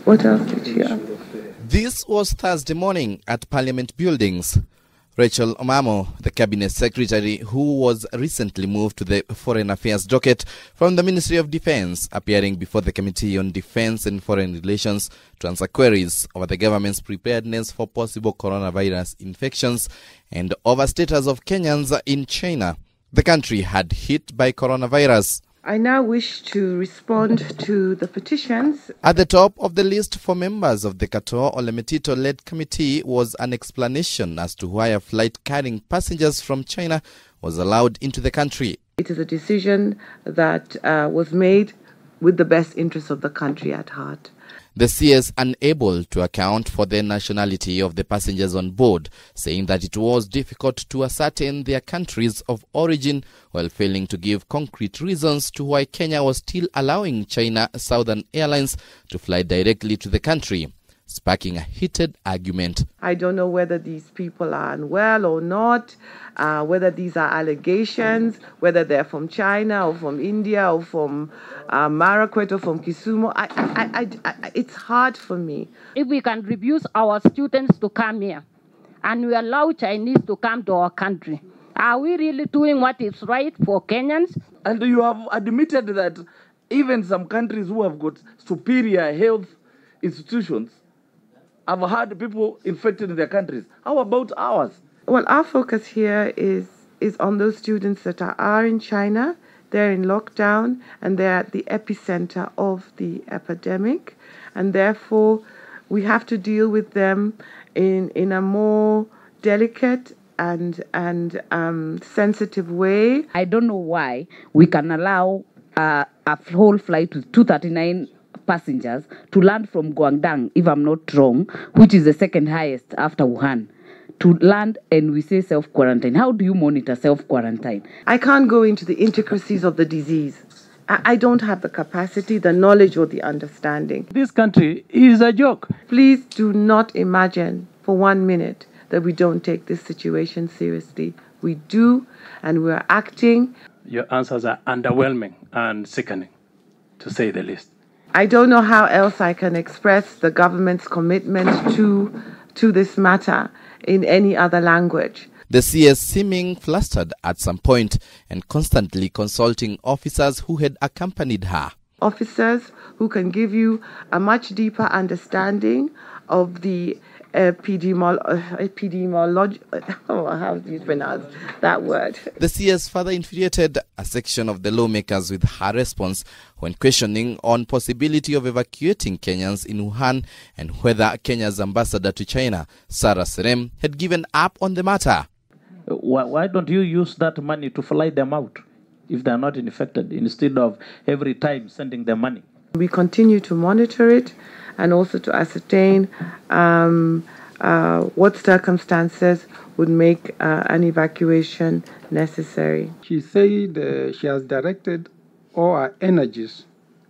What else did she ask? This was Thursday morning at Parliament Buildings. Raychelle Omamo, the Cabinet Secretary who was recently moved to the Foreign Affairs docket from the Ministry of Defence, appearing before the Committee on Defence and Foreign Relations to answer queries over the government's preparedness for possible coronavirus infections and over status of Kenyans in China, the country had hit by coronavirus. I now wish to respond to the petitions. At the top of the list for members of the Kato Olemetito-led committee was an explanation as to why a flight carrying passengers from China was allowed into the country. It is a decision that was made with the best interests of the country at heart. The CS unable to account for the nationality of the passengers on board, saying that it was difficult to ascertain their countries of origin, while failing to give concrete reasons to why Kenya was still allowing China Southern Airlines to fly directly to the country, sparking a heated argument. I don't know whether these people are unwell or not, whether these are allegations, whether they're from China or from India or from Marakwet or from Kisumu. It's hard for me. If we can refuse our students to come here and we allow Chinese to come to our country, are we really doing what is right for Kenyans? And you have admitted that even some countries who have got superior health institutions have had people infected in their countries. How about ours? Well, our focus here is on those students that are in China. They're in lockdown and they're at the epicenter of the epidemic. And therefore, we have to deal with them in a more delicate and sensitive way. I don't know why we can allow a whole flight with 239 passengers to land from Guangdong, if I'm not wrong, which is the second highest after Wuhan, to land and we say self-quarantine. How do you monitor self-quarantine? I can't go into the intricacies of the disease. I don't have the capacity, the knowledge, or the understanding. This country is a joke. Please do not imagine for 1 minute that we don't take this situation seriously. We do, and we're acting. Your answers are underwhelming and sickening, to say the least. I don't know how else I can express the government's commitment to this matter in any other language. The CS seeming flustered at some point and constantly consulting officers who had accompanied her. Officers who can give you a much deeper understanding of the epidemiology. How do you pronounce that word? The CS further infuriated a section of the lawmakers with her response when questioning on possibility of evacuating Kenyans in Wuhan and whether Kenya's ambassador to China, Sarah Serem, had given up on the matter. Why don't you use that money to fly them out if they're not infected, instead of every time sending them money? We continue to monitor it and also to ascertain what circumstances would make an evacuation necessary. She said she has directed all her energies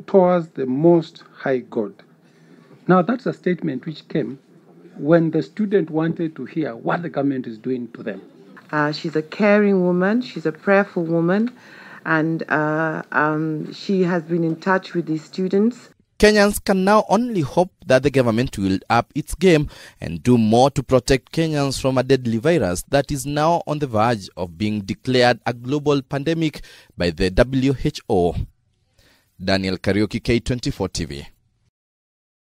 towards the Most High God. Now that's a statement which came when the student wanted to hear what the government is doing to them. She's a caring woman, she's a prayerful woman, and she has been in touch with these students. Kenyans can now only hope that the government will up its game and do more to protect Kenyans from a deadly virus that is now on the verge of being declared a global pandemic by the WHO. Daniel Karaoke, K24 TV.